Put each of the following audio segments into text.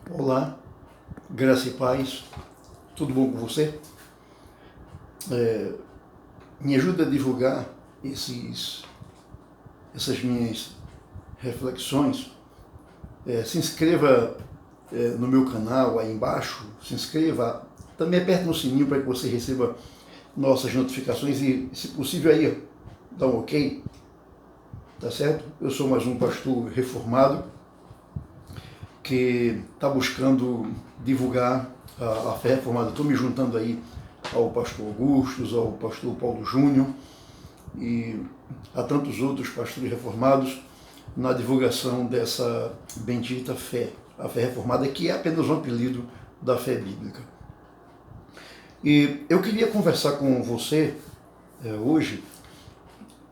Olá, graça e paz, tudo bom com você? Me ajuda a divulgar essas minhas reflexões. Se inscreva no meu canal aí embaixo, se inscreva, também aperte no sininho para que você receba nossas notificações e, se possível, aí dá um ok, tá certo? Eu sou mais um pastor reformado que está buscando divulgar a fé reformada. Estou me juntando aí ao pastor Augustus, ao pastor Paulo Júnior e a tantos outros pastores reformados na divulgação dessa bendita fé, a fé reformada, que é apenas um apelido da fé bíblica. E eu queria conversar com você hoje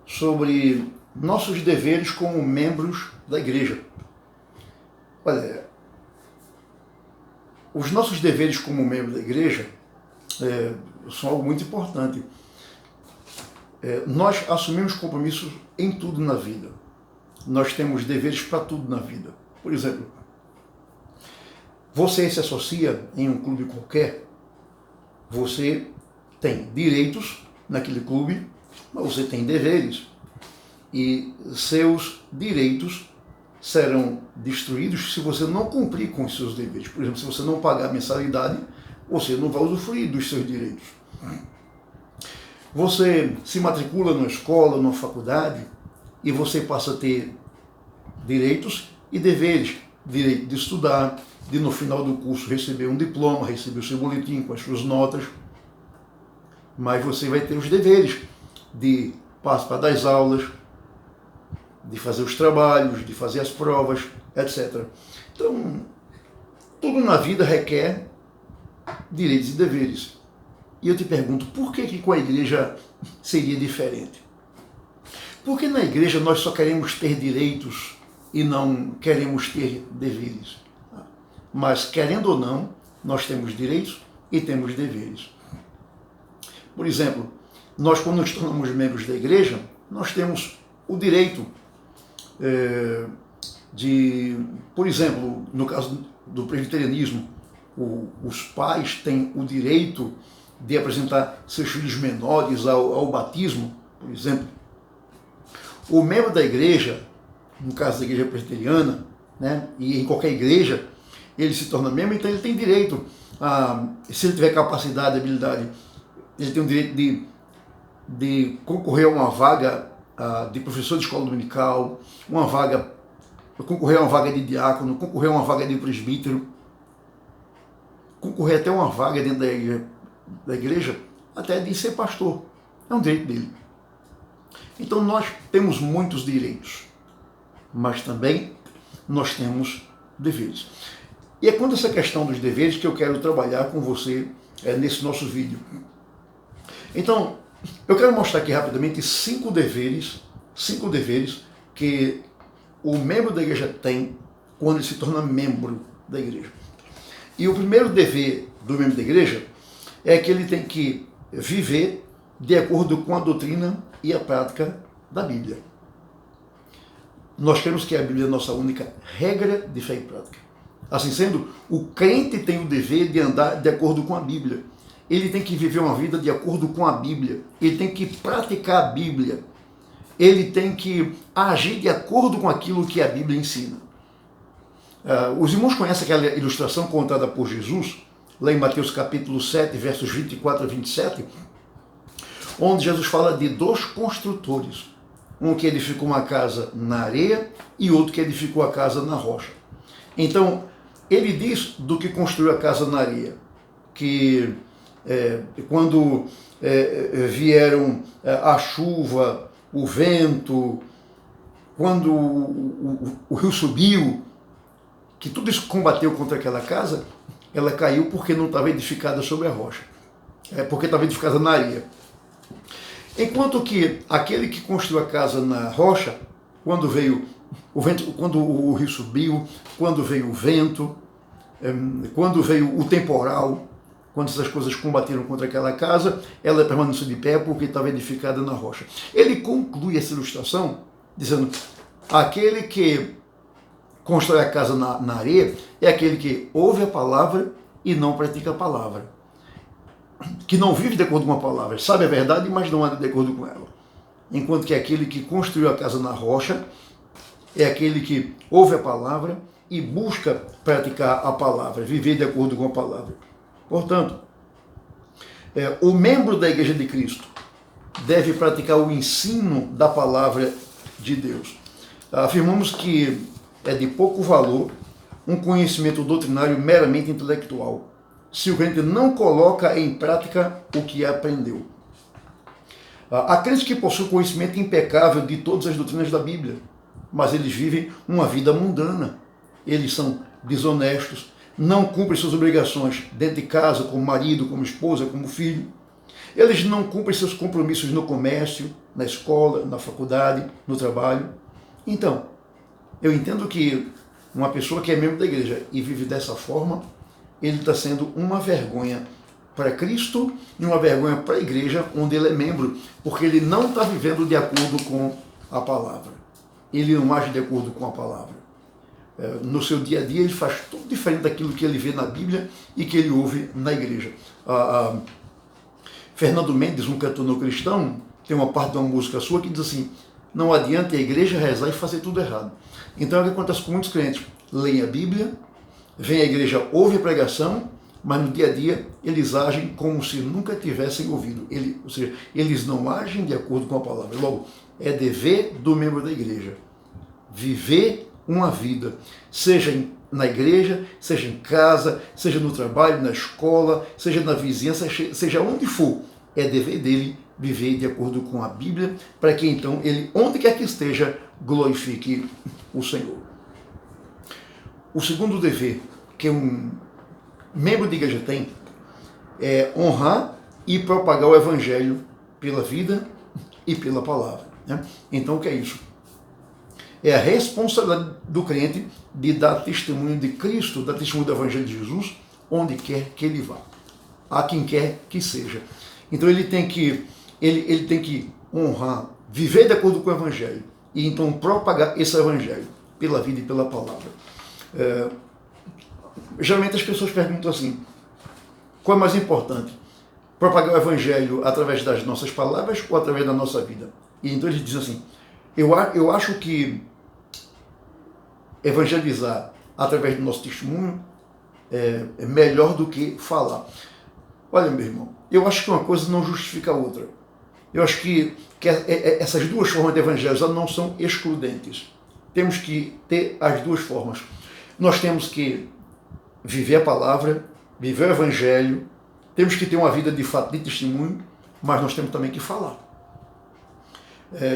sobre nossos deveres como membros da igreja. Olha, os nossos deveres como membro da igreja são algo muito importante. Nós assumimos compromissos em tudo na vida. Nós temos deveres para tudo na vida. Por exemplo, você se associa em um clube qualquer, você tem direitos naquele clube, mas você tem deveres. E seus direitos serão destruídos se você não cumprir com os seus deveres. Por exemplo, se você não pagar a mensalidade, você não vai usufruir dos seus direitos. Você se matricula numa escola, numa faculdade, e você passa a ter direitos e deveres. Direito de estudar, de no final do curso receber um diploma, receber o seu boletim com as suas notas. Mas você vai ter os deveres de participar das aulas, de fazer os trabalhos, de fazer as provas, etc. Então, tudo na vida requer direitos e deveres. E eu te pergunto, por que com a igreja seria diferente? Porque na igreja nós só queremos ter direitos e não queremos ter deveres. Mas, querendo ou não, nós temos direitos e temos deveres. Por exemplo, nós quando nos tornamos membros da igreja, nós temos o direito por exemplo, no caso do presbiterianismo, os pais têm o direito de apresentar seus filhos menores ao batismo, por exemplo. O membro da igreja, no caso da igreja presbiteriana, né, e em qualquer igreja, ele se torna membro, então ele tem direito, se ele tiver capacidade, habilidade, ele tem o direito de concorrer a uma vaga de professor de escola dominical, concorrer a uma vaga de diácono, concorrer a uma vaga de presbítero, concorrer até uma vaga dentro da igreja, até de ser pastor. É um direito dele. Então nós temos muitos direitos, mas também nós temos deveres. E é quanto a essa questão dos deveres que eu quero trabalhar com você nesse nosso vídeo. Então, eu quero mostrar aqui rapidamente cinco deveres que o membro da igreja tem quando ele se torna membro da igreja. E o primeiro dever do membro da igreja é que ele tem que viver de acordo com a doutrina e a prática da Bíblia. Nós queremos que a Bíblia é a nossa única regra de fé e prática. Assim sendo, o crente tem o dever de andar de acordo com a Bíblia. Ele tem que viver uma vida de acordo com a Bíblia. Ele tem que praticar a Bíblia. Ele tem que agir de acordo com aquilo que a Bíblia ensina. Os irmãos conhecem aquela ilustração contada por Jesus, lá em Mateus capítulo 7, versos 24 a 27, onde Jesus fala de dois construtores. Um que edificou uma casa na areia e outro que edificou a casa na rocha. Então, ele diz do que construiu a casa na areia, que quando vieram a chuva, o vento, quando o rio subiu, que tudo isso combateu contra aquela casa, ela caiu porque não estava edificada sobre a rocha, porque estava edificada na areia. Enquanto que aquele que construiu a casa na rocha, quando veio o vento, quando o rio subiu, quando veio o vento, quando veio o temporal, quando essas coisas combateram contra aquela casa, ela permaneceu de pé porque estava edificada na rocha. Ele conclui essa ilustração dizendo: aquele que constrói a casa na areia é aquele que ouve a palavra e não pratica a palavra. Que não vive de acordo com a palavra, sabe a verdade, mas não anda de acordo com ela. Enquanto que aquele que construiu a casa na rocha é aquele que ouve a palavra e busca praticar a palavra, viver de acordo com a palavra. Portanto, o membro da Igreja de Cristo deve praticar o ensino da palavra de Deus. Afirmamos que é de pouco valor um conhecimento doutrinário meramente intelectual, se o crente não coloca em prática o que aprendeu. Há crentes que possuem conhecimento impecável de todas as doutrinas da Bíblia, mas eles vivem uma vida mundana. Eles são desonestos, não cumprem suas obrigações dentro de casa, como marido, como esposa, como filho. Eles não cumprem seus compromissos no comércio, na escola, na faculdade, no trabalho. Então, eu entendo que uma pessoa que é membro da igreja e vive dessa forma, ele está sendo uma vergonha para Cristo e uma vergonha para a igreja onde ele é membro, porque ele não está vivendo de acordo com a palavra. Ele não age de acordo com a palavra. No seu dia a dia ele faz tudo diferente daquilo que ele vê na Bíblia e que ele ouve na igreja. Fernando Mendes, um cantor no cristão, tem uma parte de uma música sua que diz assim: não adianta a igreja rezar e fazer tudo errado. Então é o que acontece com muitos crentes. Leem a Bíblia, vêm à igreja, ouvem a pregação, mas no dia a dia eles agem como se nunca tivessem ouvido. Ou seja, eles não agem de acordo com a palavra. Logo, é dever do membro da igreja viver uma vida, seja na igreja, seja em casa, seja no trabalho, na escola, seja na vizinhança, seja onde for. É dever dele viver de acordo com a Bíblia, para que então ele, onde quer que esteja, glorifique o Senhor. O segundo dever que um membro de igreja tem é honrar e propagar o Evangelho pela vida e pela palavra. Né? Então, o que é isso? É a responsabilidade do crente de dar testemunho de Cristo, dar testemunho do Evangelho de Jesus, onde quer que ele vá, a quem quer que seja. Então ele tem que honrar, viver de acordo com o Evangelho, e então propagar esse Evangelho pela vida e pela palavra. Geralmente as pessoas perguntam assim: qual é mais importante? Propagar o Evangelho através das nossas palavras ou através da nossa vida? E então eles dizem assim: eu acho que evangelizar através do nosso testemunho é melhor do que falar. Olha, meu irmão, eu acho que uma coisa não justifica a outra. Eu acho que essas duas formas de evangelizar não são excludentes. Temos que ter as duas formas. Nós temos que viver a palavra, viver o Evangelho, temos que ter uma vida de fato de testemunho, mas nós temos também que falar.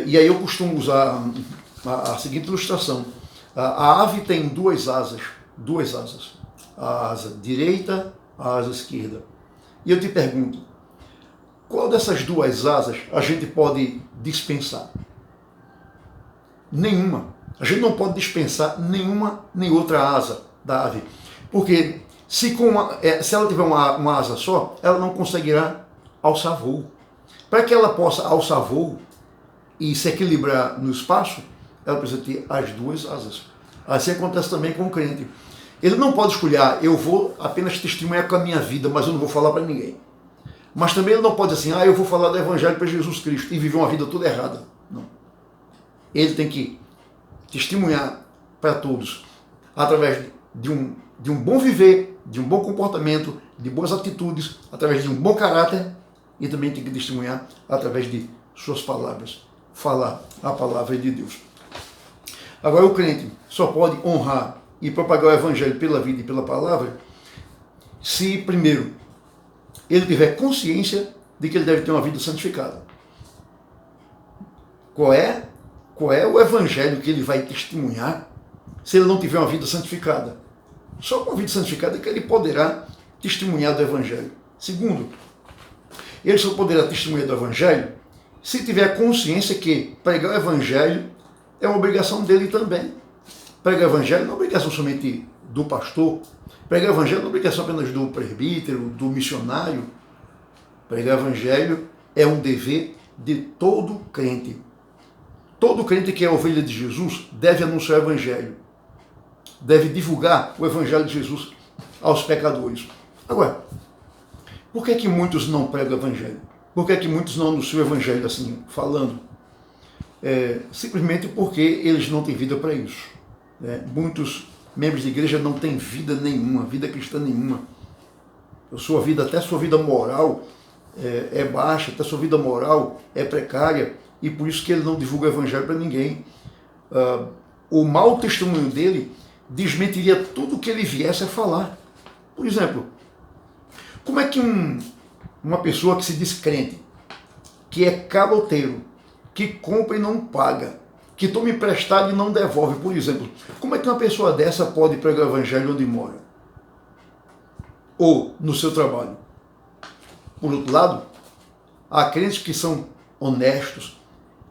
E aí eu costumo usar a seguinte ilustração: a ave tem duas asas, a asa direita, a asa esquerda. E eu te pergunto, qual dessas duas asas a gente pode dispensar? Nenhuma. A gente não pode dispensar nenhuma nem outra asa da ave. Porque se ela tiver uma asa só, ela não conseguirá alçar voo. Para que ela possa alçar voo e se equilibrar no espaço, ela precisa ter as duas asas. Assim acontece também com o crente. Ele não pode escolher: eu vou apenas testemunhar com a minha vida, mas eu não vou falar para ninguém. Mas também ele não pode dizer assim: eu vou falar do Evangelho para Jesus Cristo e viver uma vida toda errada. Não. Ele tem que testemunhar para todos através de um bom viver, de um bom comportamento, de boas atitudes, através de um bom caráter, e também tem que testemunhar através de suas palavras, falar a palavra de Deus. Agora, o crente só pode honrar e propagar o Evangelho pela vida e pela palavra se, primeiro, ele tiver consciência de que ele deve ter uma vida santificada. Qual é o Evangelho que ele vai testemunhar se ele não tiver uma vida santificada? Só com a vida santificada é que ele poderá testemunhar do Evangelho. Segundo, ele só poderá testemunhar do Evangelho se tiver consciência que pregar o Evangelho é uma obrigação dele também. Pregar o Evangelho não é obrigação somente do pastor. Pregar o Evangelho não é obrigação apenas do presbítero, do missionário. Pregar o Evangelho é um dever de todo crente. Todo crente que é ovelha de Jesus deve anunciar o Evangelho. deve divulgar o Evangelho de Jesus aos pecadores. Agora, por que muitos não pregam o Evangelho? Por que muitos não anunciam o Evangelho assim, falando? Simplesmente porque eles não têm vida para isso. Muitos membros de igreja não têm vida nenhuma, vida cristã nenhuma. Até a sua vida moral é baixa, até a sua vida moral é precária, e por isso que ele não divulga o Evangelho para ninguém. O mau testemunho dele desmentiria tudo o que ele viesse a falar. Por exemplo, como é que uma pessoa que se diz crente, que é caloteiro, que compra e não paga, que toma emprestado e não devolve, por exemplo, como é que uma pessoa dessa pode pregar o Evangelho onde mora? Ou no seu trabalho? Por outro lado, há crentes que são honestos,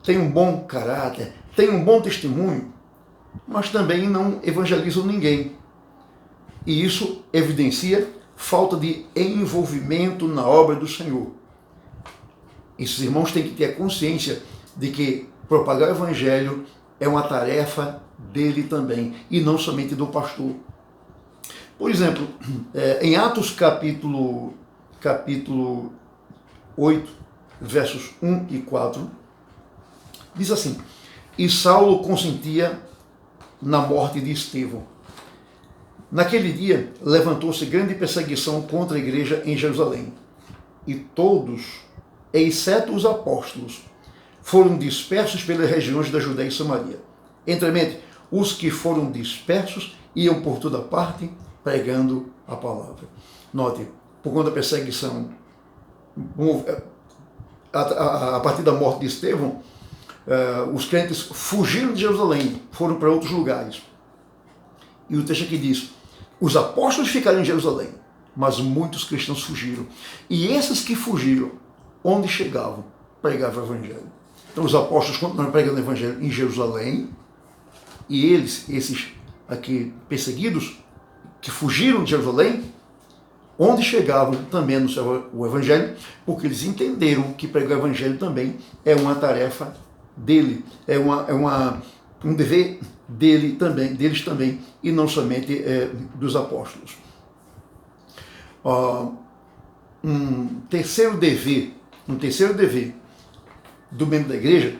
têm um bom caráter, têm um bom testemunho, mas também não evangelizam ninguém. E isso evidencia falta de envolvimento na obra do Senhor. Esses irmãos têm que ter a consciência de que propagar o Evangelho é uma tarefa dele também, e não somente do pastor. Por exemplo, em Atos capítulo 8, versos 1 e 4, diz assim: E Saulo consentia na morte de Estevão. Naquele dia, levantou-se grande perseguição contra a igreja em Jerusalém, e todos, exceto os apóstolos, foram dispersos pelas regiões da Judéia e Samaria. Entremente, os que foram dispersos iam por toda parte pregando a palavra. Note, por conta da perseguição, a partir da morte de Estevão, os crentes fugiram de Jerusalém, foram para outros lugares. E o texto aqui diz: os apóstolos ficaram em Jerusalém, mas muitos cristãos fugiram. E esses que fugiram, onde chegavam, pregavam o Evangelho. Então os apóstolos continuaram pregando o Evangelho em Jerusalém, e eles, esses aqui perseguidos, que fugiram de Jerusalém, onde chegavam também anunciavam o Evangelho, porque eles entenderam que pregar o Evangelho também é uma tarefa dele, é um dever deles também, e não somente dos apóstolos. Um terceiro dever do membro da igreja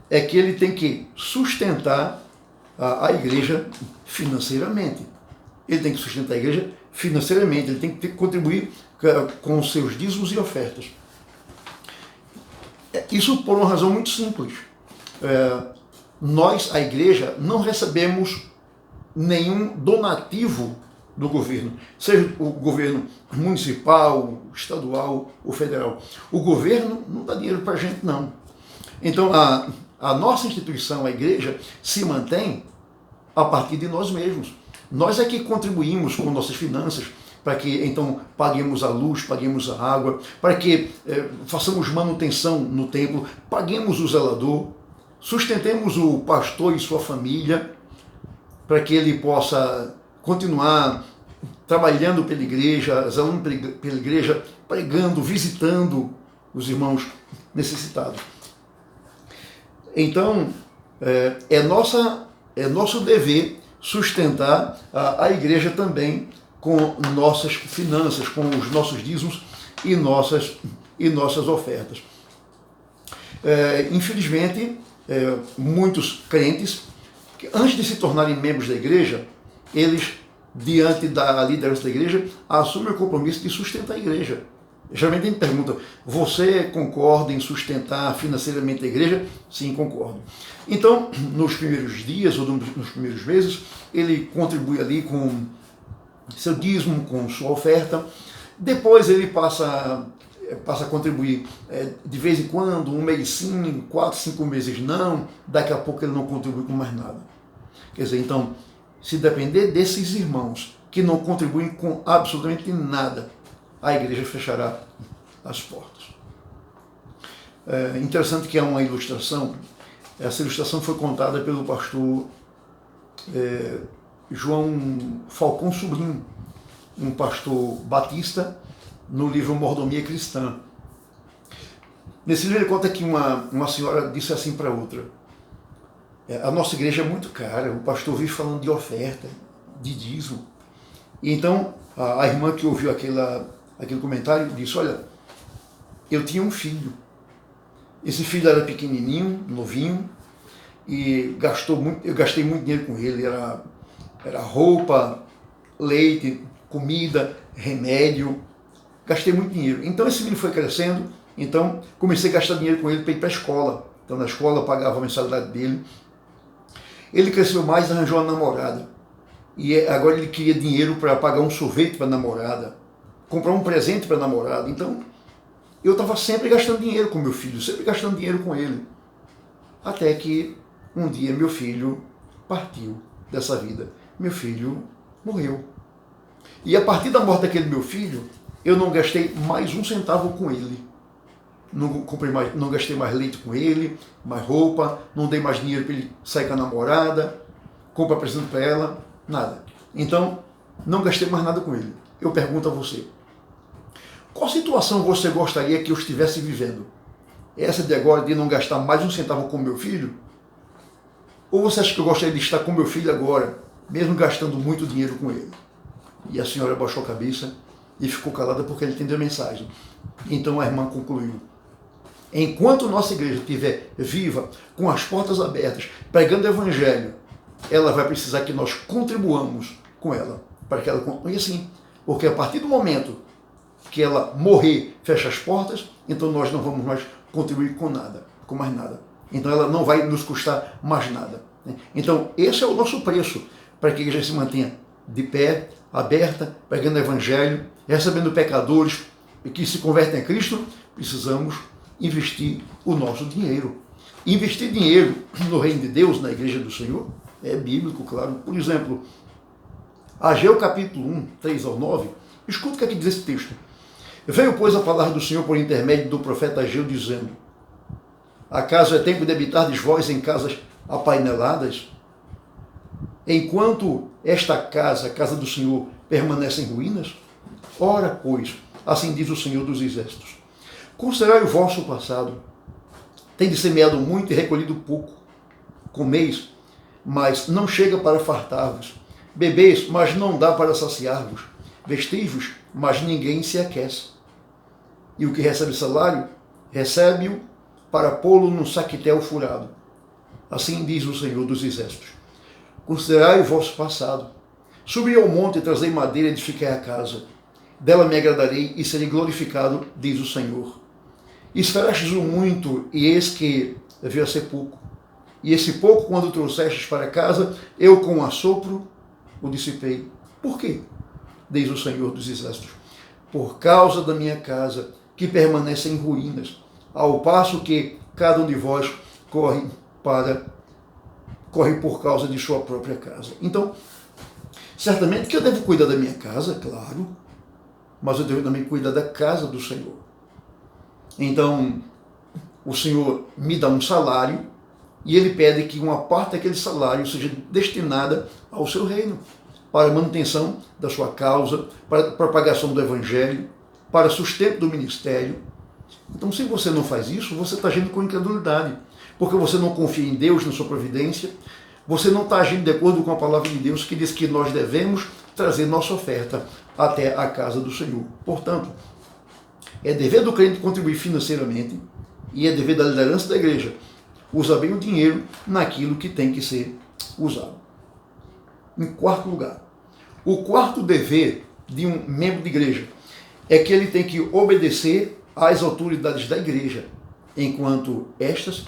é que ele tem que sustentar a igreja financeiramente. Ele tem que sustentar a igreja financeiramente, ele tem que contribuir com os seus dízimos e ofertas. Isso por uma razão muito simples. Nós, a igreja, não recebemos nenhum donativo do governo, seja o governo municipal, estadual ou federal. O governo não dá dinheiro para a gente, não. Então, a nossa instituição, a igreja, se mantém a partir de nós mesmos. Nós é que contribuímos com nossas finanças para que, então, paguemos a luz, paguemos a água, para que façamos manutenção no templo, paguemos o zelador, sustentemos o pastor e sua família, para que ele possa continuar trabalhando pela igreja, zelando pela igreja, pregando, visitando os irmãos necessitados. Então, é nosso dever sustentar a igreja também com nossas finanças, com os nossos dízimos e nossas ofertas. Infelizmente, muitos crentes, que antes de se tornarem membros da igreja, eles, diante da liderança da igreja, assumem o compromisso de sustentar a igreja. Geralmente a gente pergunta: você concorda em sustentar financeiramente a igreja? Sim, concordo. Então, nos primeiros dias ou nos primeiros meses, ele contribui ali com seu dízimo, com sua oferta. Depois ele passa a contribuir de vez em quando, um mês sim, 4, 5 meses não, daqui a pouco ele não contribui com mais nada. Quer dizer, então, se depender desses irmãos que não contribuem com absolutamente nada, a igreja fechará as portas. Interessante que há uma ilustração. Essa ilustração foi contada pelo pastor João Falcão Sobrinho, um pastor batista, no livro Mordomia Cristã. Nesse livro ele conta que uma senhora disse assim para outra: a nossa igreja é muito cara, o pastor vive falando de oferta, de dízimo. E então, a irmã que ouviu aquele comentário disse, olha, eu tinha um filho. Esse filho era pequenininho, novinho, e eu gastei muito dinheiro com ele. Era roupa, leite, comida, remédio. Gastei muito dinheiro. Então esse menino foi crescendo, então comecei a gastar dinheiro com ele para ir para a escola. Então na escola eu pagava a mensalidade dele. Ele cresceu mais, arranjou uma namorada. E agora ele queria dinheiro para pagar um sorvete para a namorada, comprar um presente para a namorada. Então eu estava sempre gastando dinheiro com meu filho, sempre gastando dinheiro com ele. Até que um dia meu filho partiu dessa vida. Meu filho morreu. E a partir da morte daquele meu filho, eu não gastei mais um centavo com ele. Não gastei mais leite com ele, mais roupa, não dei mais dinheiro para ele sair com a namorada, comprar presente para ela, nada. Então, não gastei mais nada com ele. Eu pergunto a você, qual situação você gostaria que eu estivesse vivendo? Essa de agora, de não gastar mais um centavo com meu filho? Ou você acha que eu gostaria de estar com meu filho agora, mesmo gastando muito dinheiro com ele? E a senhora baixou a cabeça e ficou calada porque ela entendeu a mensagem. Então a irmã concluiu, enquanto nossa igreja estiver viva, com as portas abertas, pregando o evangelho, ela vai precisar que nós contribuamos com ela, para que ela continue assim. Porque a partir do momento que ela morrer, fecha as portas, então nós não vamos mais contribuir com nada, com mais nada. Então ela não vai nos custar mais nada. Então esse é o nosso preço para que a igreja se mantenha de pé, aberta, pregando o evangelho, recebendo pecadores que se convertem a Cristo. Precisamos investir o nosso dinheiro. Investir dinheiro no reino de Deus, na igreja do Senhor, é bíblico, claro. Por exemplo, Ageu capítulo 1, 3 ao 9, escuta o que aqui diz esse texto. Veio, pois, a palavra do Senhor por intermédio do profeta Ageu, dizendo, acaso é tempo de habitardes vós em casas apaineladas? Enquanto esta casa, a casa do Senhor, permanece em ruínas? Ora, pois, assim diz o Senhor dos Exércitos, considerai o vosso passado, tendes semeado muito e recolhido pouco, comeis, mas não chega para fartar-vos, bebeis, mas não dá para saciar-vos, vestis-vos, mas ninguém se aquece. E o que recebe salário, recebe-o para pô-lo num saquetel furado. Assim diz o Senhor dos Exércitos. Considerai o vosso passado. Subi ao monte e trazei madeira e edifiquei a casa. Dela me agradarei e serei glorificado, diz o Senhor. Esperastes o muito, e eis que veio a ser pouco. E esse pouco, quando trouxestes para casa, eu com um assopro o dissipei. Por quê? Diz o Senhor dos Exércitos. Por causa da minha casa, que permanece em ruínas, ao passo que cada um de vós corre por causa de sua própria casa. Então, certamente que eu devo cuidar da minha casa, claro, mas eu devo também cuidar da casa do Senhor. Então, o Senhor me dá um salário e Ele pede que uma parte daquele salário seja destinada ao seu reino, para a manutenção da sua causa, para a propagação do Evangelho, para sustento do ministério. Então, se você não faz isso, você está agindo com incredulidade, porque você não confia em Deus, na sua providência, você não está agindo de acordo com a palavra de Deus, que diz que nós devemos trazer nossa oferta até a casa do Senhor. Portanto, é dever do crente contribuir financeiramente e é dever da liderança da igreja usar bem o dinheiro naquilo que tem que ser usado. Em quarto lugar, o quarto dever de um membro de igreja é que ele tem que obedecer às autoridades da igreja, enquanto estas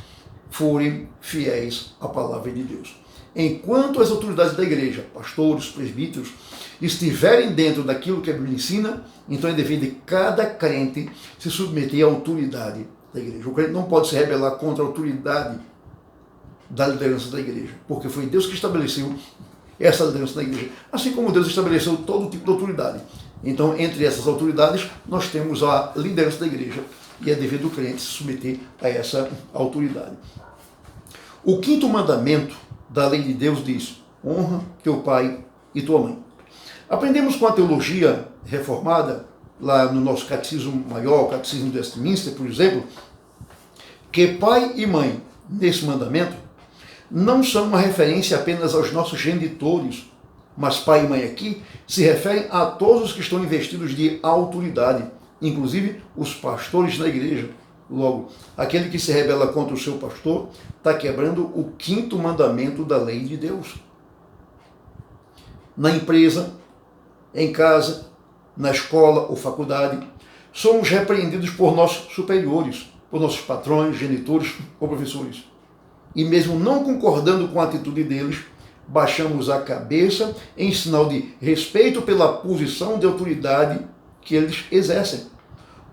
forem fiéis à palavra de Deus. Enquanto as autoridades da igreja, pastores, presbíteros, estiverem dentro daquilo que a Bíblia ensina, então é dever de cada crente se submeter à autoridade da igreja. O crente não pode se rebelar contra a autoridade da liderança da igreja, porque foi Deus que estabeleceu essa liderança da igreja, assim como Deus estabeleceu todo tipo de autoridade. Então, entre essas autoridades, nós temos a liderança da igreja, e é dever do crente se submeter a essa autoridade. O quinto mandamento da lei de Deus diz, honra teu pai e tua mãe. Aprendemos com a teologia reformada, lá no nosso catecismo maior, o catecismo de Westminster, por exemplo, que pai e mãe, nesse mandamento, não são uma referência apenas aos nossos genitores, Mas pai e mãe aqui se referem a todos os que estão investidos de autoridade, inclusive os pastores na igreja. Logo, aquele que se rebela contra o seu pastor está quebrando o 5º mandamento da lei de Deus. Na empresa, em casa, na escola ou faculdade, somos repreendidos por nossos superiores, por nossos patrões, genitores ou professores. E mesmo não concordando com a atitude deles, baixamos a cabeça em sinal de respeito pela posição de autoridade que eles exercem,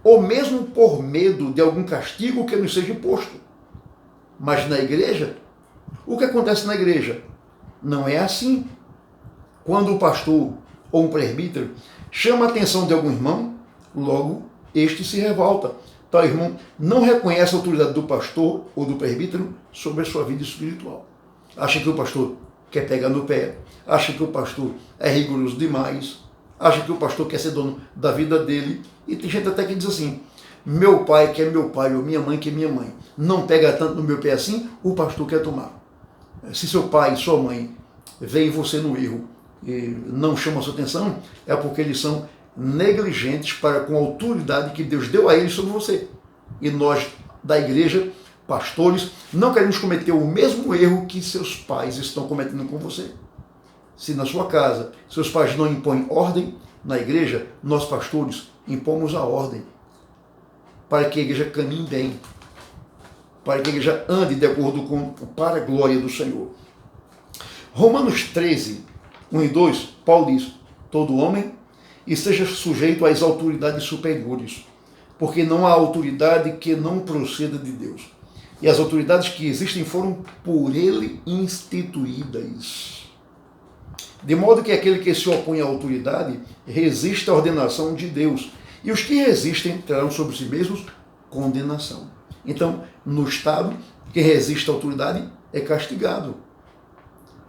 ou mesmo por medo de algum castigo que nos seja imposto. Mas na igreja, o que acontece na igreja? Não é assim. Quando o pastor ou um presbítero chama a atenção de algum irmão, logo este se revolta. Tal irmão não reconhece a autoridade do pastor ou do presbítero sobre a sua vida espiritual. Acha que o pastor quer pegar no pé, acha que o pastor é rigoroso demais, acha que o pastor quer ser dono da vida dele. E tem gente até que diz assim: meu pai que é meu pai, ou minha mãe que é minha mãe, não pega tanto no meu pé assim, o pastor quer tomar. Se seu pai e sua mãe veem você no erro e não chamam a sua atenção, é porque eles são negligentes para com a autoridade que Deus deu a eles sobre você. E nós, da igreja, pastores, não queremos cometer o mesmo erro que seus pais estão cometendo com você. Se na sua casa seus pais não impõem ordem, na igreja, nós pastores impomos a ordem para que a igreja caminhe bem, para que a igreja ande de acordo com para a glória do Senhor. Romanos 13, 1 e 2, Paulo diz: todo homem esteja sujeito às autoridades superiores, porque não há autoridade que não proceda de Deus. E as autoridades que existem foram por ele instituídas. De modo que aquele que se opõe à autoridade resiste à ordenação de Deus, e os que resistem terão sobre si mesmos condenação. Então, no Estado, quem resiste à autoridade é castigado.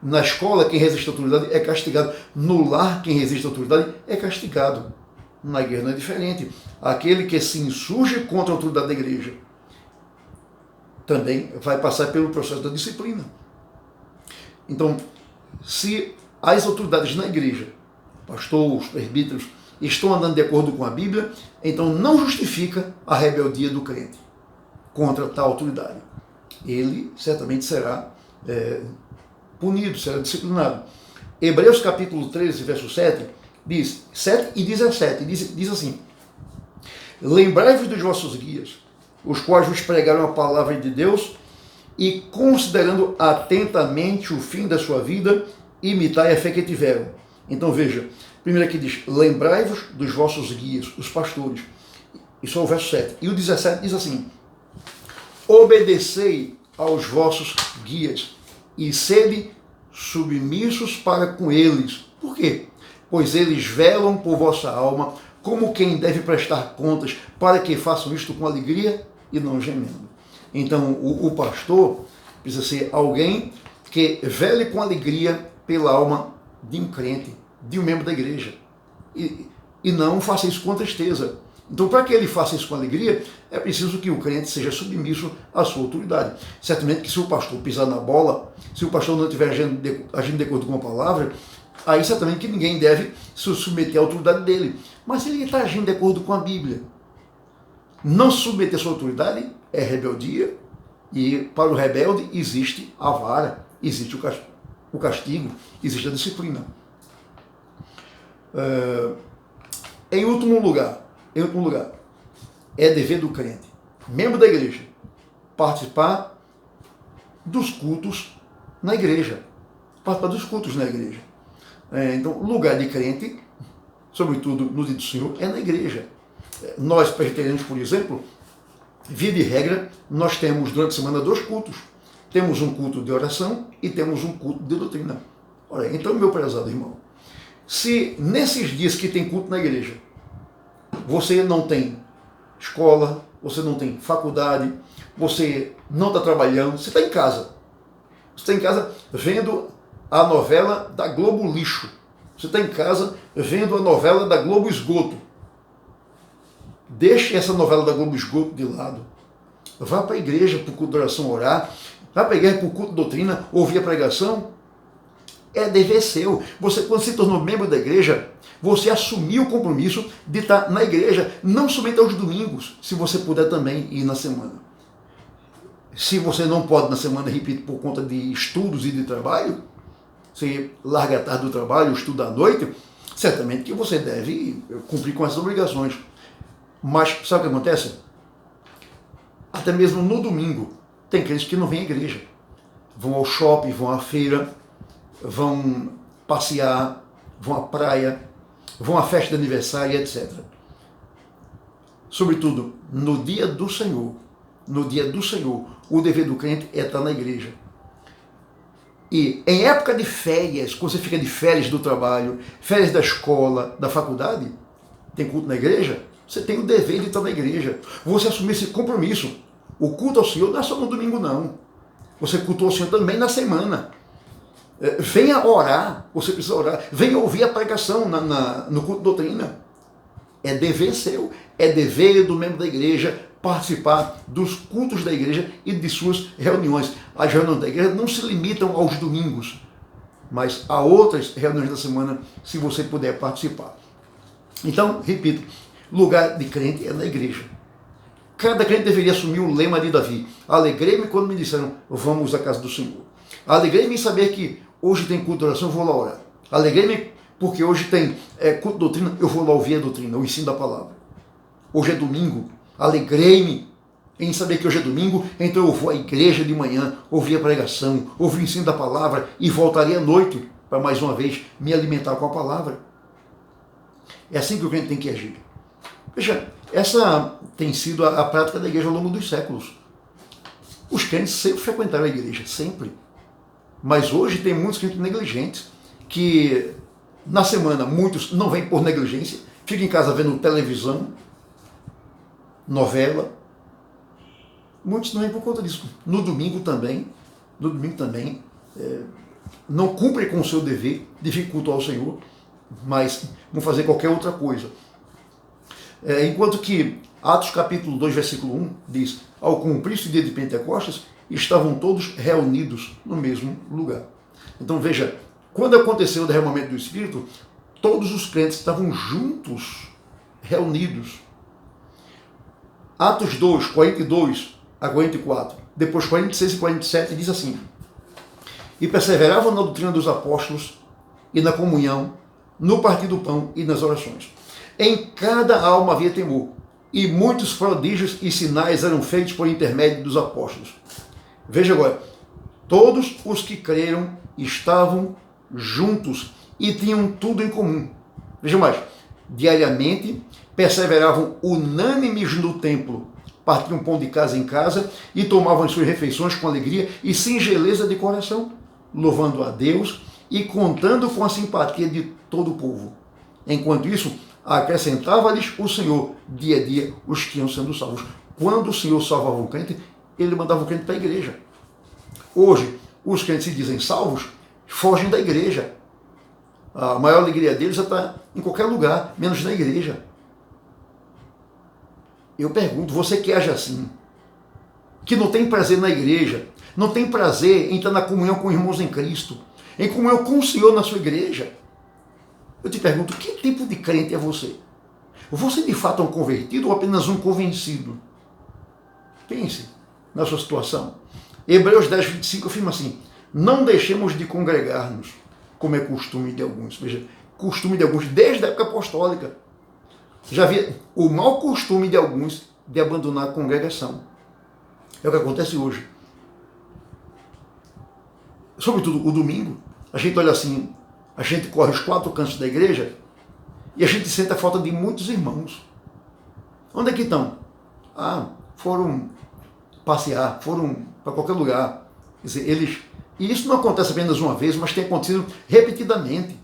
Na escola, quem resiste à autoridade é castigado. No lar, quem resiste à autoridade é castigado. Na igreja não é diferente. Aquele que se insurge contra a autoridade da igreja também vai passar pelo processo da disciplina. Então, se as autoridades na igreja, pastores, presbíteros, estão andando de acordo com a Bíblia, então não justifica a rebeldia do crente contra tal autoridade. Ele certamente será punido, será disciplinado. Hebreus capítulo 13, verso 7, diz, 7 e 17, diz assim: lembrai-vos dos vossos guias, os quais vos pregaram a palavra de Deus, e considerando atentamente o fim da sua vida, imitai a fé que tiveram. Então veja, primeiro aqui diz, lembrai-vos dos vossos guias, os pastores. Isso é o verso 7. E o 17 diz assim: obedecei aos vossos guias e sede submissos para com eles. Por quê? Pois eles velam por vossa alma, como quem deve prestar contas, para que façam isto com alegria e não gemendo. Então, o pastor precisa ser alguém que vele com alegria pela alma de um crente, de um membro da igreja. E não faça isso com tristeza. Então, para que ele faça isso com alegria, é preciso que o crente seja submisso à sua autoridade. Certamente que se o pastor pisar na bola, se o pastor não estiver agindo de acordo com a palavra, aí certamente que ninguém deve se submeter à autoridade dele. Mas se ele está agindo de acordo com a Bíblia, não submeter à sua autoridade é rebeldia, e para o rebelde existe a vara, existe o castigo, existe a disciplina. Em último lugar, é dever do crente, membro da igreja, participar dos cultos na igreja. Então, lugar de crente, sobretudo no dia do Senhor, é na igreja. Nós, presbiterianos, por exemplo, via de regra, nós temos durante a semana 2 cultos. Temos um culto de oração e temos um culto de doutrina. Olha, então, meu prezado irmão, se nesses dias que tem culto na igreja, você não tem escola, você não tem faculdade, você não está trabalhando, você está em casa. Você está em casa vendo a novela da Globo Lixo. Você está em casa vendo a novela da Globo Esgoto. Deixe essa novela da Globo Esgoto de lado. Vá para a igreja para o culto de oração orar. Vá para a igreja para o culto de doutrina, ouvir a pregação. é dever seu. Você, quando se tornou membro da igreja, você assumiu o compromisso de estar na igreja, não somente aos domingos, se você puder também ir na semana. Se você não pode na semana, repito, por conta de estudos e de trabalho, você larga a tarde do trabalho, estuda à noite, certamente que você deve cumprir com essas obrigações. Mas sabe o que acontece? Até mesmo no domingo, tem crentes que não vêm à igreja. Vão ao shopping, vão à feira, vão passear, vão à praia, vão à festa de aniversário, etc. Sobretudo, no dia do Senhor, o dever do crente é estar na igreja. E em época de férias, quando você fica de férias do trabalho, férias da escola, da faculdade, tem culto na igreja, você tem o dever de estar na igreja. Você assumir esse compromisso. O culto ao Senhor não é só no domingo, não. Você cultua ao Senhor também na semana. Venha orar, você precisa orar. Venha ouvir a pregação no culto de doutrina. É dever seu, é dever do membro da igreja participar dos cultos da igreja e de suas reuniões. As reuniões da igreja não se limitam aos domingos, mas a outras reuniões da semana, se você puder participar. Então, repito, lugar de crente é na igreja. Cada crente deveria assumir o lema de Davi. Alegrei-me quando me disseram, vamos à casa do Senhor. Alegrei-me em saber que hoje tem culto de oração, eu vou lá orar. Alegrei-me porque hoje tem culto de doutrina, eu vou lá ouvir a doutrina, o ensino da palavra. Hoje é domingo. Alegrei-me em saber que hoje é domingo, então eu vou à igreja de manhã, ouvir a pregação, ouvir o ensino da palavra e voltarei à noite para mais uma vez me alimentar com a palavra. É assim que o crente tem que agir. Veja, essa tem sido a prática da igreja ao longo dos séculos. Os crentes sempre frequentaram a igreja, sempre. Mas hoje tem muitos crentes negligentes que na semana muitos não vêm por negligência, ficam em casa vendo televisão, novela. Muitos não vêm por conta disso. No domingo também, não cumprem com o seu dever de vir cultuar ao Senhor, mas vão fazer qualquer outra coisa. Enquanto que Atos capítulo 2, versículo 1 diz, ao cumprir-se o dia de Pentecostes, estavam todos reunidos no mesmo lugar. Então veja, quando aconteceu o derramamento do Espírito, todos os crentes estavam juntos, reunidos. Atos 2, 42 a 44, depois 46 e 47, diz assim, e perseveravam na doutrina dos apóstolos e na comunhão, no partir do pão e nas orações. Em cada alma havia temor, e muitos prodígios e sinais eram feitos por intermédio dos apóstolos. Veja agora, todos os que creram estavam juntos e tinham tudo em comum. Veja mais, diariamente perseveravam unânimes no templo, partiam pão de casa em casa e tomavam as suas refeições com alegria e singeleza de coração, louvando a Deus e contando com a simpatia de todo o povo. Enquanto isso, acrescentava-lhes o Senhor, dia a dia, os que iam sendo salvos. Quando o Senhor salvava o crente, ele mandava o crente para a igreja. Hoje, os crentes se dizem salvos, fogem da igreja. A maior alegria deles é estar em qualquer lugar, menos na igreja. Eu pergunto, você que age assim, que não tem prazer na igreja, não tem prazer em estar na comunhão com irmãos em Cristo, em comunhão com o Senhor na sua igreja, eu te pergunto, que tipo de crente é você? Você de fato é um convertido ou apenas um convencido? Pense na sua situação. Hebreus 10, 25 afirma assim, não deixemos de congregar-nos, como é costume de alguns. Veja, costume de alguns desde a época apostólica. Já havia o mau costume de alguns de abandonar a congregação. É o que acontece hoje. Sobretudo o domingo, a gente olha assim, a gente corre os 4 cantos da igreja e a gente sente a falta de muitos irmãos. Onde é que estão? Foram passear, foram para qualquer lugar. Quer dizer, e isso não acontece apenas uma vez, mas tem acontecido repetidamente.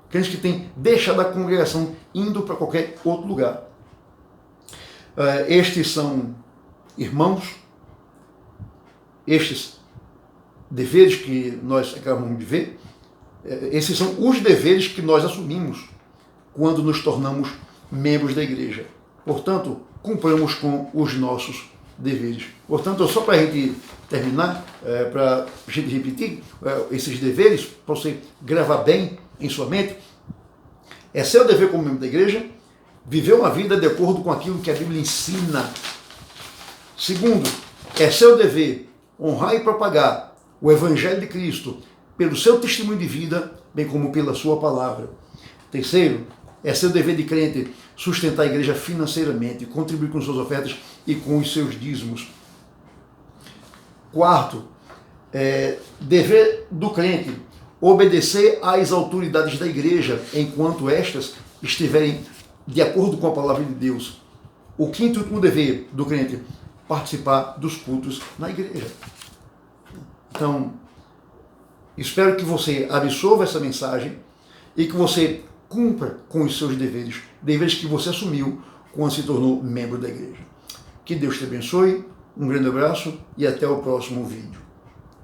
Crentes que têm deixado a congregação indo para qualquer outro lugar. Estes são irmãos, estes deveres que nós acabamos de ver, esses são os deveres que nós assumimos quando nos tornamos membros da igreja. Portanto, cumpramos com os nossos deveres. Portanto, só para a gente terminar, para a gente repetir esses deveres, para você gravar bem em sua mente, é seu dever como membro da igreja viver uma vida de acordo com aquilo que a Bíblia ensina. Segundo, é seu dever honrar e propagar o Evangelho de Cristo pelo seu testemunho de vida, bem como pela sua palavra. Terceiro, é seu dever de crente sustentar a igreja financeiramente, contribuir com suas ofertas e com os seus dízimos. Quarto, dever do crente obedecer às autoridades da igreja enquanto estas estiverem de acordo com a palavra de Deus. O quinto e último dever do crente, participar dos cultos na igreja. Então, espero que você absorva essa mensagem e que você cumpra com os seus deveres que você assumiu quando se tornou membro da igreja. Que Deus te abençoe, um grande abraço e até o próximo vídeo.